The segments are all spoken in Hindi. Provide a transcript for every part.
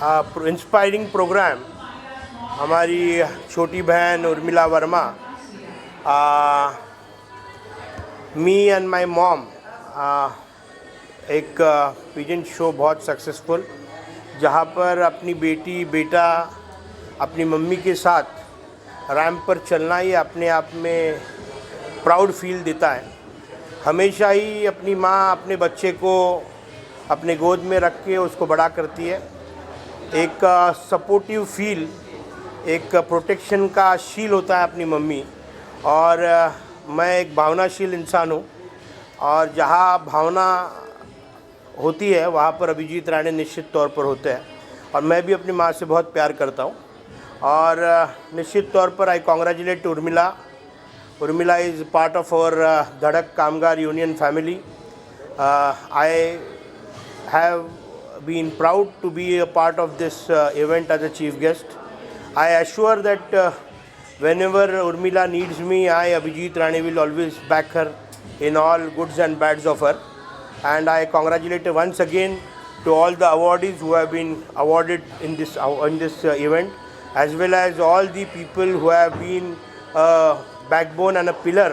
इंस्पायरिंग प्रोग्राम हमारी छोटी बहन Urmila Verma, me and my mom, एक पीजेंट शो बहुत सक्सेसफुल, जहाँ पर अपनी बेटी बेटा अपनी मम्मी के साथ रैंप पर चलना ही अपने आप में प्राउड फील देता है। हमेशा ही अपनी माँ अपने बच्चे को अपने गोद में रख के उसको बड़ा करती है। एक सपोर्टिव फील, एक प्रोटेक्शन का शील होता है अपनी मम्मी। और मैं एक भावनाशील इंसान हूँ, और जहाँ भावना होती है वहाँ पर अभिजीत राणे निश्चित तौर पर होते हैं। और मैं भी अपनी माँ से बहुत प्यार करता हूँ, और निश्चित तौर पर I congratulate Urmila. Urmila is part of our Dhadak Kamgar Union family. I have been proud to be a part of this event as a chief guest. I assure that whenever Urmila needs me, I, Abhijit Rane, will always back her in all goods and bads of her. And I congratulate once again to all the awardees who have been awarded in this event, as well as all the people who have been backbone and a pillar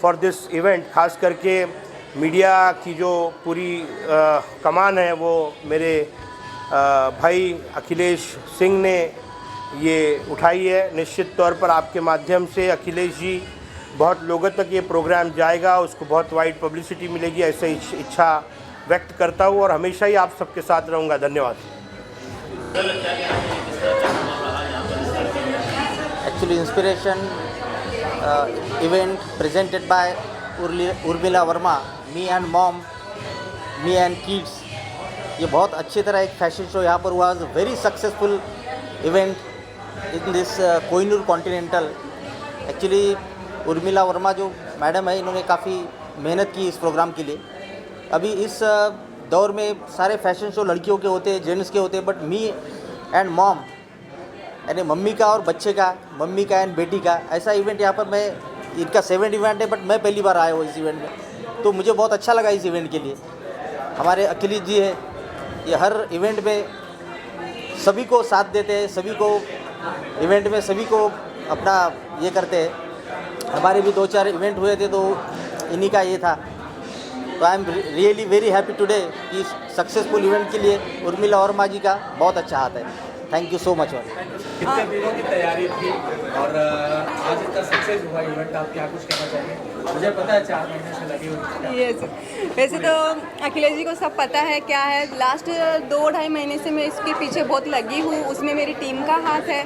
for this event. खास करके मीडिया की जो पूरी कमान है वो मेरे भाई अखिलेश सिंह ने ये उठाई है। निश्चित तौर पर आपके माध्यम से अखिलेश जी बहुत लोगों तक ये प्रोग्राम जाएगा, उसको बहुत वाइड पब्लिसिटी मिलेगी, ऐसे इच्छा व्यक्त करता हूँ और हमेशा ही आप सबके साथ रहूँगा। धन्यवाद। Actually inspiration event presented by Urmila Verma, me and mom, me and kids. ये बहुत अच्छी तरह एक फैशन शो यहाँ पर हुआ। Very successful event in this Kohinoor continental. Actually Urmila Verma जो मैडम है, इन्होंने काफ़ी मेहनत की इस प्रोग्राम के लिए। अभी इस दौर में सारे फैशन शो लड़कियों के होते हैं, जेंट्स के होते हैं, बट मी एंड मॉम यानी मम्मी का और बच्चे का, मम्मी का एंड बेटी का, ऐसा इवेंट यहाँ पर मैं, इनका 7 इवेंट है बट मैं पहली बार आया हूँ इस इवेंट में, तो मुझे बहुत अच्छा लगा इस इवेंट के लिए। हमारे अखिलेश जी है, ये हर इवेंट में सभी को साथ देते हैं, सभी को इवेंट में सभी को अपना ये करते हैं। हमारे भी 2-4 इवेंट हुए थे तो इन्हीं का ये था। तो आई am really very happy today कि सक्सेसफुल इवेंट के लिए उर्मिला वर्मा जी का बहुत अच्छा हाथ है। Thank you so much. कितने दिनों की तैयारी थी और आज इतना सक्सेस हुआ इवेंट, आप क्या कुछ कहना चाहेंगे? मुझे पता है 4 महीने से लगी हुई। यस, वैसे तो अखिलेश जी को सब पता है क्या है। लास्ट 2-2.5 महीने से मैं इसके पीछे बहुत लगी हूँ, उसमें मेरी टीम का हाथ है।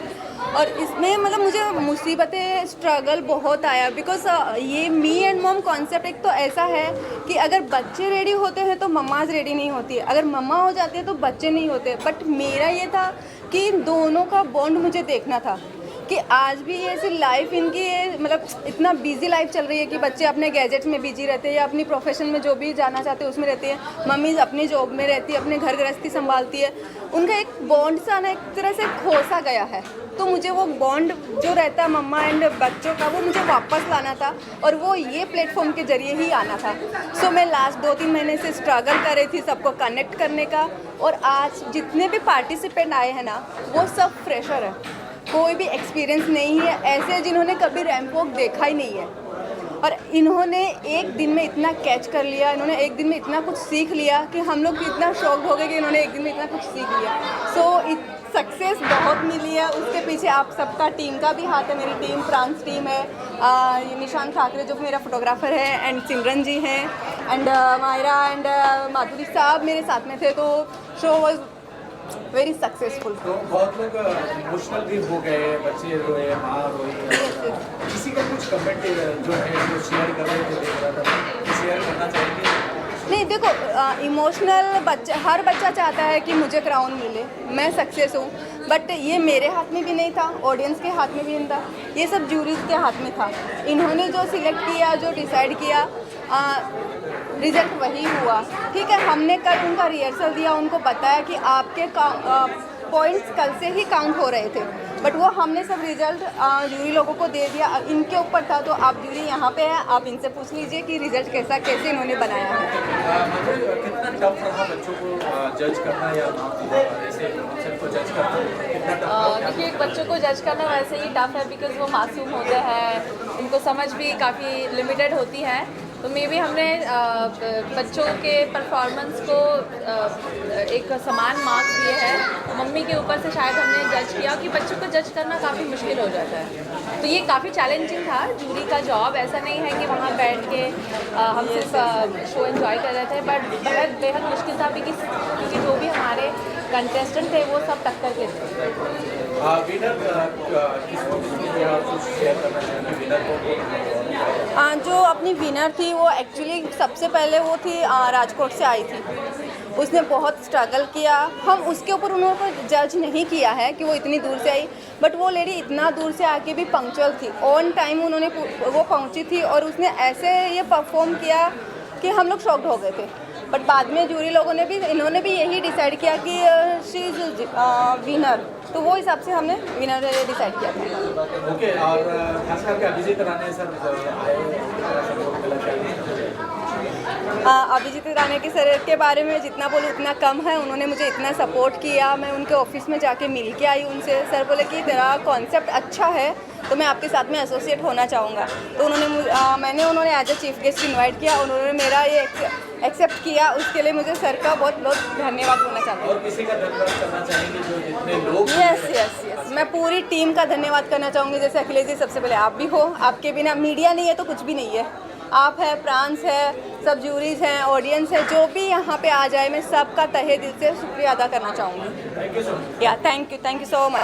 और इसमें मतलब मुझे मुसीबतें, स्ट्रगल बहुत आया, बिकॉज ये मी एंड मॉम कॉन्सेप्ट एक तो ऐसा है कि अगर बच्चे रेडी होते हैं तो मम्माज रेडी नहीं होती है, अगर मम्मा हो जाती है तो बच्चे नहीं होते। बट मेरा ये था कि दोनों का बॉन्ड मुझे देखना था कि आज भी ऐसी लाइफ इनकी है, मतलब इतना बिजी लाइफ चल रही है कि बच्चे अपने गैजेट्स में बिजी रहते हैं या अपनी प्रोफेशन में जो भी जाना चाहते हैं उसमें रहती है, मम्मी अपनी जॉब में रहती है, अपने घर गृहस्थी संभालती है। उनका एक बॉन्ड सा ना एक तरह से खोसा गया है, तो मुझे वो बॉन्ड जो रहता है मम्मा एंड बच्चों का, वो मुझे वापस लाना था और वो ये प्लेटफॉर्म के जरिए ही आना था। सो मैं लास्ट 2-3 महीने से स्ट्रगल कर रही थी सबको कनेक्ट करने का। और आज जितने भी पार्टिसिपेंट आए हैं ना, वो सब फ्रेशर है, कोई भी एक्सपीरियंस नहीं है, ऐसे जिन्होंने कभी रैंप वॉक देखा ही नहीं है। और इन्होंने एक दिन में इतना कैच कर लिया, इन्होंने एक दिन में इतना कुछ सीख लिया कि हम लोग इतना शौक हो गए कि इन्होंने एक दिन में इतना कुछ सीख लिया। सो सक्सेस बहुत मिली है, उसके पीछे आप सबका टीम का भी हाथ है। मेरी टीम फ्रांस टीम है, ये निशांत ठाकरे जो मेरा फोटोग्राफर है, एंड सिमरन जी हैं, एंड मायरा एंड माधुरी साहब मेरे साथ में थे। तो शो वॉज वेरी सक्सेसफुल। तो बहुत लोग इमोशनल भी हो गए, बच्चे रोए, माँ रोई, किसी का कुछ कमेंट जो है जो शेयर कर रहे थे, देख रहा था, शेयर करना चाहेंगे? नहीं, देखो इमोशनल बच्चा, हर बच्चा चाहता है कि मुझे क्राउन मिले, मैं सक्सेस हूँ, बट ये मेरे हाथ में भी नहीं था, ऑडियंस के हाथ में भी नहीं था, ये सब जूरीज के हाथ में था। इन्होंने जो सिलेक्ट किया, जो डिसाइड किया, रिजल्ट वही हुआ। ठीक है, हमने कल उनका रिहर्सल दिया, उनको बताया कि आपके पॉइंट्स कल से ही काउंट हो रहे थे, बट वो हमने सब रिजल्ट जूरी लोगों को दे दिया। इनके ऊपर था, तो आप जूरी यहाँ पे है, आप इनसे पूछ लीजिए कि रिजल्ट कैसे इन्होंने बनाया है। कितना टफ रहा बच्चों को जज करना या ऐसे कॉन्सेप्ट को जज करना कितना टफ है? देखिए बच्चों को जज करना वैसे ही टफ है बिकॉज वो मासूम होते हैं, उनको समझ भी काफ़ी लिमिटेड होती है। तो मे बी हमने बच्चों के परफॉर्मेंस को एक समान मार्क्स दिए हैं। मम्मी के ऊपर से शायद हमने जज किया कि बच्चों को जज करना काफ़ी मुश्किल हो जाता है। तो ये काफ़ी चैलेंजिंग था जूरी का जॉब। ऐसा नहीं है कि वहाँ बैठ के हम सिर्फ शो एंजॉय कर रहे थे, बट बेहद मुश्किल था क्योंकि जो भी हमारे कंटेस्टेंट थे वो सब टक्कर के थे। विनर किसको कुछ शेयर करना चाहिए? विनर को जो अपनी विनर थी वो एक्चुअली सबसे पहले वो थी राजकोट से आई थी। उसने बहुत स्ट्रगल किया। हम उसके ऊपर उन्होंने जज नहीं किया है कि वो इतनी दूर से आई, बट वो लेडी इतना दूर से आके भी पंक्चुअल थी, ऑन टाइम वो पहुंची थी और उसने ऐसे ये परफॉर्म किया कि हम लोग शॉक्ड हो गए थे। बट बाद में जूरी लोगों ने भी इन्होंने भी यही डिसाइड किया कि शी इज़ विनर, तो वो हिसाब से हमने विनर डिसाइड किया था। ओके, और खास करके अभिजीत राणे सर आए, अभिजीत राणे के सर के बारे में जितना बोलूँ उतना कम है। उन्होंने मुझे इतना सपोर्ट किया। मैं उनके ऑफिस में जाके मिल के आई उनसे। सर बोले कि तेरा कॉन्सेप्ट अच्छा है तो मैं आपके साथ में एसोसिएट होना चाहूँगा। तो उन्होंने as a chief guest invite किया। उन्होंने मेरा ये एक्सेप्ट किया, उसके लिए मुझे सर का बहुत बहुत धन्यवाद बोलना चाहती हूँ। और किसी का धन्यवाद करना चाहेंगे जो जितने लोग यस मैं पूरी टीम का धन्यवाद करना चाहूँगी। जैसे अखिलेश जी, सबसे पहले आप भी हो, आपके बिना मीडिया नहीं है तो कुछ भी नहीं है। आप है, प्रांस है, सब जूरीज हैं, ऑडियंस है, जो भी यहाँ पे आ जाए मैं सबका तहे दिल से शुक्रिया अदा करना चाहूँगी। Thank you so much. या thank you so much.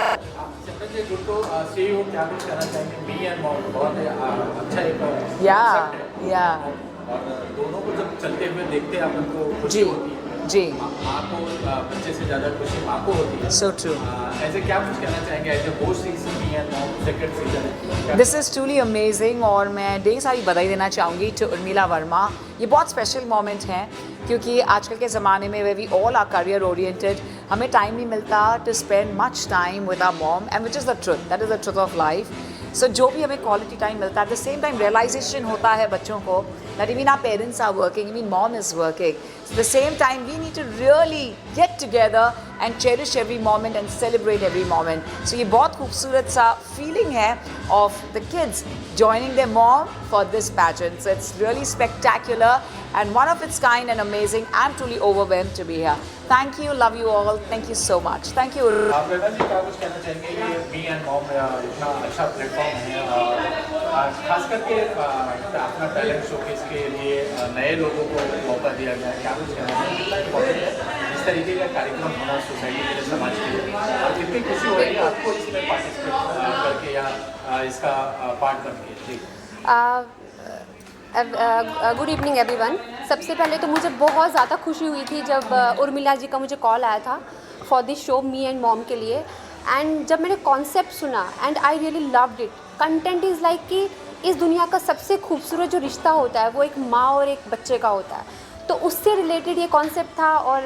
Simran ji, good to see you. क्या कुछ कहना चाहेंगे? मी एंड मॉम बहुत अच्छा एक या concept है। या और दोनों को जब चलते हुए देखते हैं अपन को खुशी जी होती है। जी माँ को बच्चे से ज़्यादा खुशी माँ को होती है। So true. ऐसे क्या कुछ कहना चाहेंगे एज ए होस्ट इस मी and mom second season? This is truly amazing और मैं ढेर सारी बधाई देना चाहूँगी टू उर्मिला वर्मा। ये बहुत स्पेशल मोमेंट हैं क्योंकि आजकल के ज़माने में we we all are career oriented, हमें टाइम नहीं मिलता to spend much time with our mom and which is the truth, that is the truth of life. So जो भी हमें क्वालिटी टाइम मिलता है, at the same time realization होता है बच्चों को that even our parents are working, even mom is working. So at the same time, we need to really get together and cherish every moment and celebrate every moment. So ये बहुत खूबसूरत सा feeling है of the kids joining their mom for this pageant. So it's really spectacular and one of its kind and amazing. I'm truly overwhelmed to be here. Thank you, love you all. Thank you so much. Thank you. प्रेरणा जी, क्या कुछ कहना चाहेंगे? ये मी एंड मॉम इतना अच्छा प्लेटफॉर्म है और खास करके अपना टैलेंट शोकेस के लिए नए लोगों को मौका दिया गया है। क्या कुछ कहना चाहेंगे? कितना इम्पोर्टेंट है इस तरीके का कार्यक्रम होना सोसाइटी के लिए, समाज के लिए, और कितनी खुशी हो रही है आपको इसमें पार्टिसिपेट करके या इसका पार्ट बन के? जी, गुड इवनिंग एवरीवन। सबसे पहले तो मुझे बहुत ज़्यादा खुशी हुई थी जब उर्मिला जी का मुझे कॉल आया था for this show me and mom के लिए। एंड जब मैंने कॉन्सेप्ट सुना and I really loved it. Content is like कि इस दुनिया का सबसे खूबसूरत जो रिश्ता होता है वो एक माँ और एक बच्चे का होता है, तो उससे रिलेटेड ये कॉन्सेप्ट था। और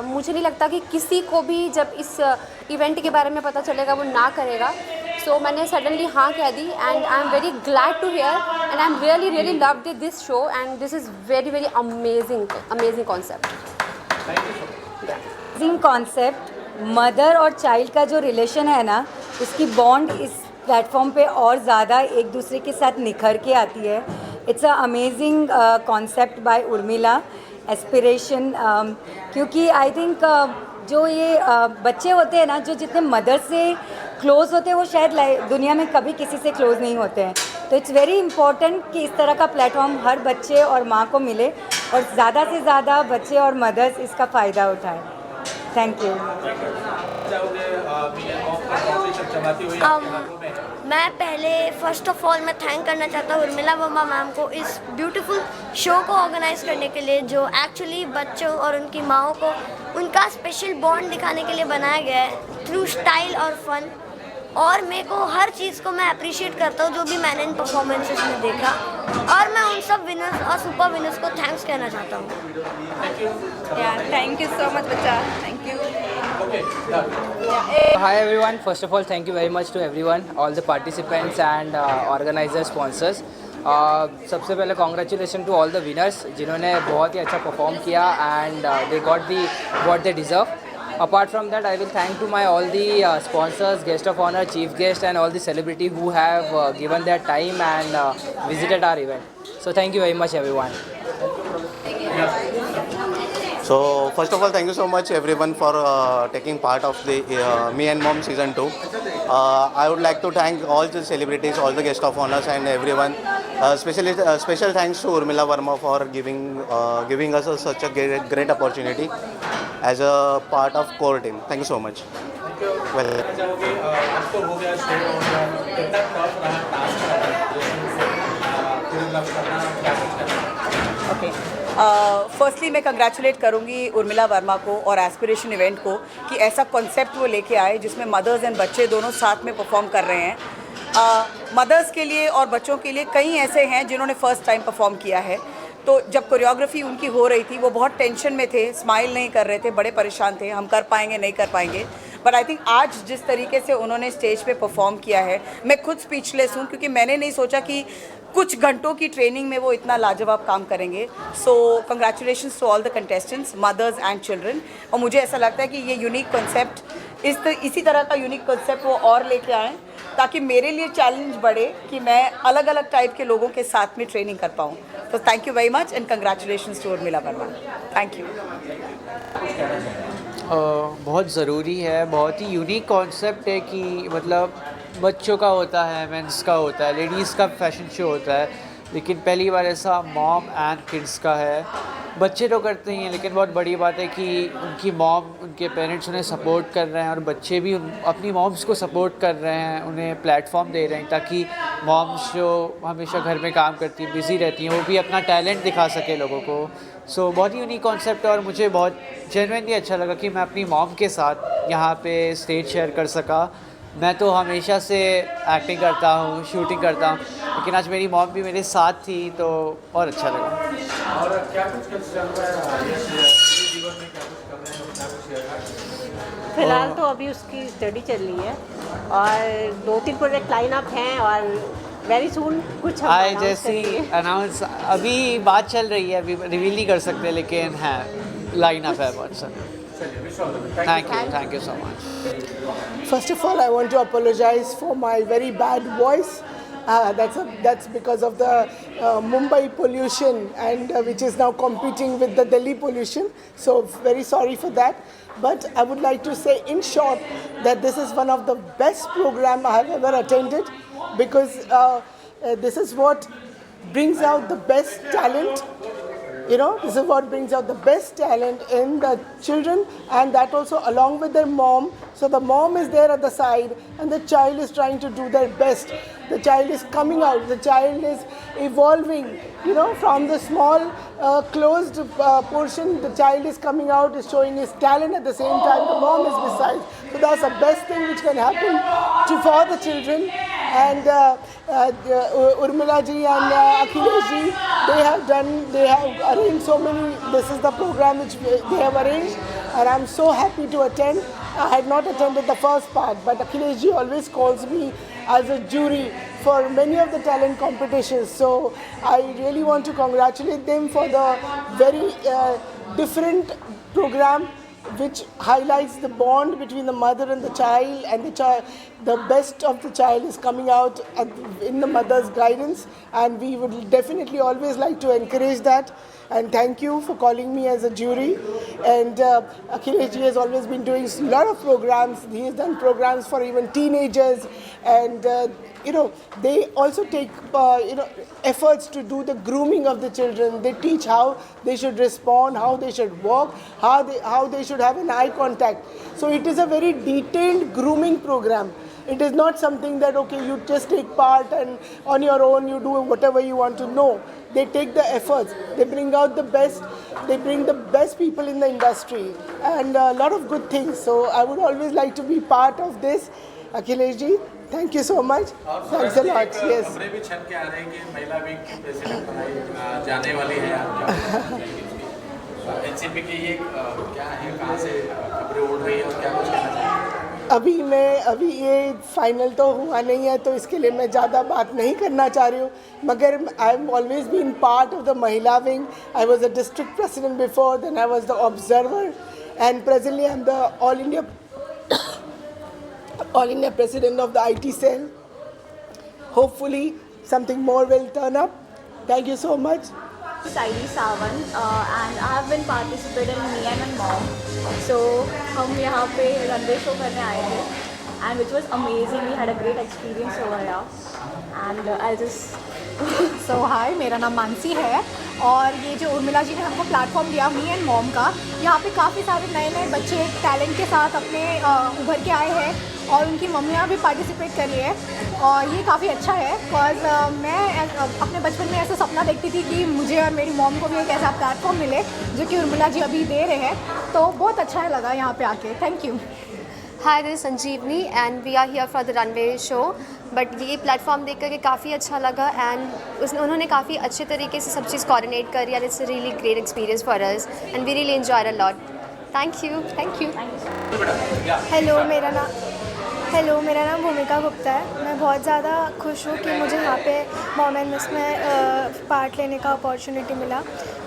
मुझे नहीं लगता कि किसी को भी जब इस इवेंट के बारे में पता चलेगा वो ना करेगा। सो मैंने सडनली हाँ कह दी and I am very glad to here and I am really loved this show and this is very amazing concept. Amazing concept. Mother और चाइल्ड का जो रिलेशन है ना, उसकी बॉन्ड इस प्लेटफॉर्म पे और ज़्यादा एक दूसरे के साथ निखर के आती है। It's a amazing concept bye Urmila aspiration. क्योंकि आई थिंक जो ये बच्चे होते हैं ना, जो जितने मदर से क्लोज़ होते हैं वो शायद दुनिया में कभी किसी से क्लोज़ नहीं होते हैं। तो इट्स वेरी इंपॉर्टेंट कि इस तरह का प्लेटफॉर्म हर बच्चे और माँ को मिले और ज़्यादा से ज़्यादा बच्चे और मदर्स इसका फ़ायदा उठाएं। Thank you. मैं पहले फर्स्ट ऑफ ऑल मैं थैंक करना चाहता हूँ उर्मिला वर्मा मैम को इस ब्यूटीफुल शो को ऑर्गेनाइज करने के लिए, जो एक्चुअली बच्चों और उनकी माँओं को उनका स्पेशल बॉन्ड दिखाने के लिए बनाया गया है थ्रू स्टाइल और फन। और मेरे को हर चीज़ को मैं अप्रिशिएट करता हूँ जो भी मैंने इन परफॉर्मेंसेस में देखा, और मैं उन सब विनर्स और सुपर विनर्स को थैंक्स कहना चाहता हूँ। थैंक यू सो मच बच्चा, thank you. Hi everyone, first of all thank you very much to everyone, all the participants and organizers, sponsors. सबसे पहले congratulation to all the winners जिन्होंने बहुत ही अच्छा परफॉर्म किया and they got the what they deserve. Apart from that, I will thank to my all the sponsors, guest of honor, chief guest and all the celebrity who have given their time and visited our event. So thank you very much everyone. So first of all, thank you so much everyone for taking part of the Me and Mom season 2. I would like to thank all the celebrities, all the guest of honors and everyone. Special thanks to Urmila Verma for giving us such a great opportunity as a part of core team. Thank you so much. Well, अब तो हो गया, शो हो गया, कितना टफ रहा टास्क करना, क्या कुछ करना? ओके, फर्स्टली मैं कंग्रेचुलेट करूंगी उर्मिला वर्मा को और एस्पिरेशन इवेंट को कि ऐसा कॉन्सेप्ट वो लेके आए जिसमें मदर्स एंड बच्चे दोनों साथ में परफॉर्म कर रहे हैं. मदर्स के लिए और बच्चों के लिए कई ऐसे हैं जिन्होंने फर्स्ट टाइम परफॉर्म किया है. तो जब कोरियोग्राफी उनकी हो रही थी वो बहुत टेंशन में थे, स्माइल नहीं कर रहे थे, बड़े परेशान थे, हम कर पाएंगे नहीं कर पाएंगे. बट आई थिंक आज जिस तरीके से उन्होंने स्टेज पे परफॉर्म किया है, मैं खुद स्पीचलेस हूँ क्योंकि मैंने नहीं सोचा कि कुछ घंटों की ट्रेनिंग में वो इतना लाजवाब काम करेंगे. So congratulations to all the contestants, mothers and children. और मुझे ऐसा लगता है कि ये यूनिक कॉन्सेप्ट इसी तरह का यूनिक कॉन्सेप्ट वो और लेके आएँ ताकि मेरे लिए चैलेंज बढ़े कि मैं अलग अलग टाइप के लोगों के साथ में ट्रेनिंग कर पाऊँ. तो thank you very much and congratulations to Urmila Verma. Thank you. बहुत ज़रूरी है, बहुत ही यूनिक कॉन्सेप्ट है कि मतलब बच्चों का होता है, मेंस का होता है, लेडीज़ का फैशन शो होता है, लेकिन पहली बार ऐसा मॉम एंड किड्स का है. बच्चे तो करते ही हैं लेकिन बहुत बड़ी बात है कि उनकी मॉम, उनके पेरेंट्स उन्हें सपोर्ट कर रहे हैं और बच्चे भी अपनी मॉम्स को सपोर्ट कर रहे हैं, उन्हें प्लेटफॉर्म दे रहे हैं ताकि मॉम्स जो हमेशा घर में काम करती हैं, बिज़ी रहती हैं, वो भी अपना टैलेंट दिखा सके लोगों को. सो बहुत ही यूनिक कॉन्सेप्ट है और मुझे बहुत जेन्युइनली अच्छा लगा कि मैं अपनी मॉम के साथ यहाँ पे स्टेज शेयर कर सका. मैं तो हमेशा से एक्टिंग करता हूँ, शूटिंग करता हूँ, लेकिन आज मेरी मॉम भी मेरे साथ थी तो और अच्छा लगा. और क्या कुछ चल रहा है जीवन में, क्या कुछ कर रहे हैं, क्या कुछ शेयर करें? फिलहाल तो अभी उसकी स्टडी चल रही है और 2-3 प्रोजेक्ट लाइन अप हैं और वेरी सून कुछ हम जैसी अनाउंस अभी बात चल रही है, अभी रिवील नहीं कर सकते लेकिन है लाइन अप है बहुत सारा. Thank you so much. First of all, I want to apologize for my very bad voice. That's because of the Mumbai pollution and which is now competing with the Delhi pollution. So very sorry for that. But I would like to say in short that this is one of the best program I have ever attended because this is what brings out the best talent. You know, this is what brings out the best talent in the children and that also along with their mom. So the mom is there at the side and the child is trying to do their best. The child is coming out, the child is evolving, you know, from the small closed portion, the child is coming out, is showing his talent at the same time, the mom is beside. So that's the best thing which can happen for the children. And Urmila ji and Akhilesh ji, they have arranged so many, this is the program which they have arranged and I'm so happy to attend. I had not attended the first part, but Akhilesh ji always calls me as a jury for many of the talent competitions. So I really want to congratulate them for the very different program which highlights the bond between the mother and the child, and the best of the child is coming out in the mother's guidance, and we would definitely always like to encourage that. And thank you for calling me as a jury. And Akhilesh ji has always been doing a lot of programs. He has done programs for even teenagers, and they also take efforts to do the grooming of the children. They teach how they should respond, how they should walk, how they should have an eye contact. So it is a very detailed grooming program. It is not something that, okay, you just take part and on your own you do whatever you want to. No, they take the efforts. They bring out the best. They bring the best people in the industry and a lot of good things. So I would always like to be part of this. Akhilesh ji, thank you so much. Thanks a lot. Yes. खबरें भी छप के आ रही हैं कि महिला भी प्रेसिडेंट बनाई जाने वाली है. एनसीपी की ये क्या है, कहाँ से खबरें उड़ रही है और क्या कुछ कहना चाहिए? अभी ये फाइनल तो हुआ नहीं है, तो इसके लिए मैं ज़्यादा बात नहीं करना चाह रही हूँ, मगर I am always been part of the Mahila wing. I was a district president before, then I was the observer, and presently I am the all India president of the IT cell. Hopefully something more will turn up. Thank you so much. Saili Sawant and I have been participating in Me and Mom. So हम यहाँ पे runway show करने आए थे and which was amazing. We had a great experience over here and I'll just सो हाय, मेरा नाम मानसी है और ये जो उर्मिला जी ने हमको प्लेटफॉर्म दिया मी एंड मॉम का, यहाँ पे काफ़ी सारे नए नए बच्चे टैलेंट के साथ अपने उभर के आए हैं और उनकी मम्मियाँ भी पार्टिसिपेट कर रही है और ये काफ़ी अच्छा है. बिकॉज मैं अपने बचपन में ऐसा सपना देखती थी कि मुझे और मेरी मॉम को भी एक ऐसा प्लेटफॉर्म मिले जो कि उर्मिला जी अभी दे रहे हैं, तो बहुत अच्छा लगा यहाँ पे आके. Thank you. Hi, this is Sanjeevni and we are here for the runway show. But ये प्लेटफॉर्म देख कर काफ़ी अच्छा लगा एंड उन्होंने काफ़ी अच्छे तरीके से सब चीज़ कोऑर्डिनेट करी and it's a really great experience for us and we really enjoyed a lot. Thank you. Hello, मेरा नाम भूमिका गुप्ता है. मैं बहुत ज़्यादा खुश हूँ कि मुझे यहाँ पे मॉम एंड मिस में पार्ट लेने का अपॉर्चुनिटी मिला.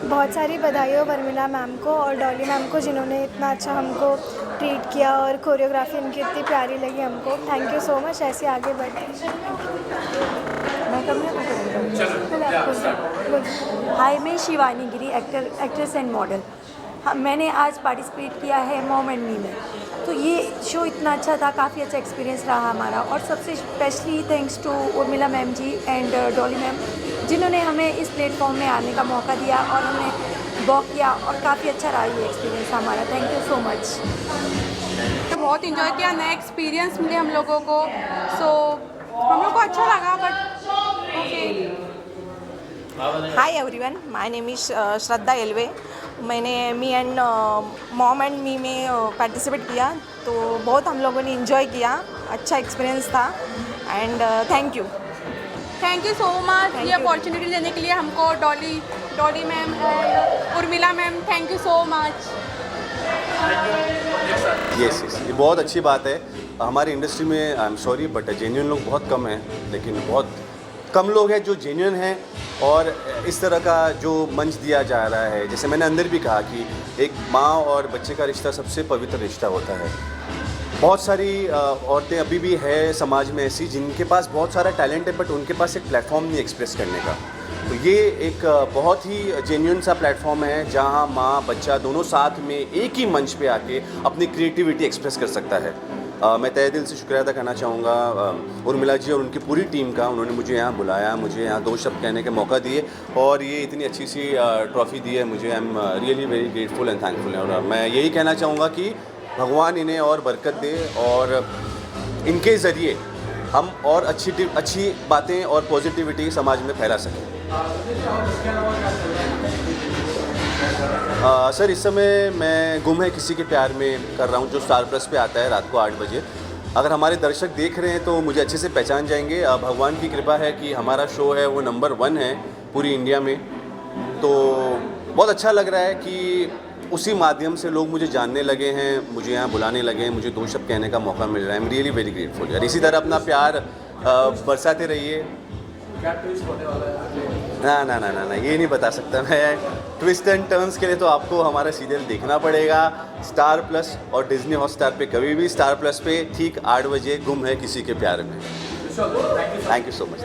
बहुत सारी बधाई हो उर्मिला मैम को और डॉली मैम को जिन्होंने इतना अच्छा हमको ट्रीट किया और कोरियोग्राफी इनकी इतनी प्यारी लगी हमको. Thank you so much. ऐसे आगे बढ़ें. हाय, मैं शिवानी गिरी, एक्ट्रेस एंड मॉडल. मैंने आज पार्टिसिपेट किया है मॉम एंड मी में, तो ये शो इतना अच्छा था, काफ़ी अच्छा एक्सपीरियंस रहा हमारा और सबसे specially thanks to Urmila ma'am ji and Dolly ma'am जिन्होंने हमें इस प्लेटफॉर्म में आने का मौका दिया और हमने वॉक किया और काफ़ी अच्छा रहा ये एक्सपीरियंस हमारा. Thank you so much. बहुत इंजॉय किया, नए एक्सपीरियंस मिले हम लोगों को, सो हम लोग को अच्छा लगा. But okay. Hi everyone, my name is Shraddha Elve. मैंने me and mom and me में पार्टिसिपेट किया, तो बहुत हम लोगों ने इन्जॉय किया. अच्छा एक्सपीरियंस था and thank you so much ये अपॉर्चुनिटी देने के लिए हमको. Dolly ma'am and Urmila ma'am, thank you so much. Yes, ये बहुत अच्छी बात है. हमारी इंडस्ट्री में I am sorry but genuine लोग बहुत कम हैं, लेकिन बहुत कम लोग हैं जो जेन्युइन हैं और इस तरह का जो मंच दिया जा रहा है. जैसे मैंने अंदर भी कहा कि एक माँ और बच्चे का रिश्ता सबसे पवित्र रिश्ता होता है. बहुत सारी औरतें अभी भी है समाज में ऐसी जिनके पास बहुत सारा टैलेंट है बट उनके पास एक प्लेटफॉर्म नहीं एक्सप्रेस करने का. तो ये एक बहुत ही जेन्युइन सा प्लेटफॉर्म है जहाँ माँ बच्चा दोनों साथ में एक ही मंच पे आके अपनी क्रिएटिविटी एक्सप्रेस कर सकता है. मैं तहे दिल से शुक्रिया अदा करना चाहूँगा उर्मिला जी और उनकी पूरी टीम का. उन्होंने मुझे यहाँ बुलाया, मुझे यहाँ 2 शब्द कहने के मौका दिए और ये इतनी अच्छी सी ट्रॉफ़ी दी है मुझे. आई am really very grateful and thankful. और मैं यही कहना चाहूँगा कि भगवान इन्हें और बरकत दे और इनके ज़रिए हम और अच्छी बातें और पॉजिटिविटी समाज में फैला सकें. सर, इस समय मैं गुम है किसी के प्यार में कर रहा हूँ जो स्टार प्लस पे आता है रात को 8 बजे. अगर हमारे दर्शक देख रहे हैं तो मुझे अच्छे से पहचान जाएंगे. भगवान की कृपा है कि हमारा शो है वो नंबर 1 है पूरी इंडिया में. तो बहुत अच्छा लग रहा है कि उसी माध्यम से लोग मुझे जानने लगे हैं, मुझे यहाँ बुलाने लगे हैं, मुझे 2 शब्द कहने का मौका मिल रहा है. आई एम रियली वेरी ग्रेटफुल यार. इसी तरह अपना प्यार बरसाते रहिए. ना ये नहीं बता सकता मैं. ट्विस्ट एंड टर्न्स के लिए तो आपको हमारा सीरियल देखना पड़ेगा स्टार प्लस और डिज्नी हॉटस्टार पे. कभी भी स्टार प्लस पे ठीक 8 बजे गुम है किसी के प्यार में. Thank you so much.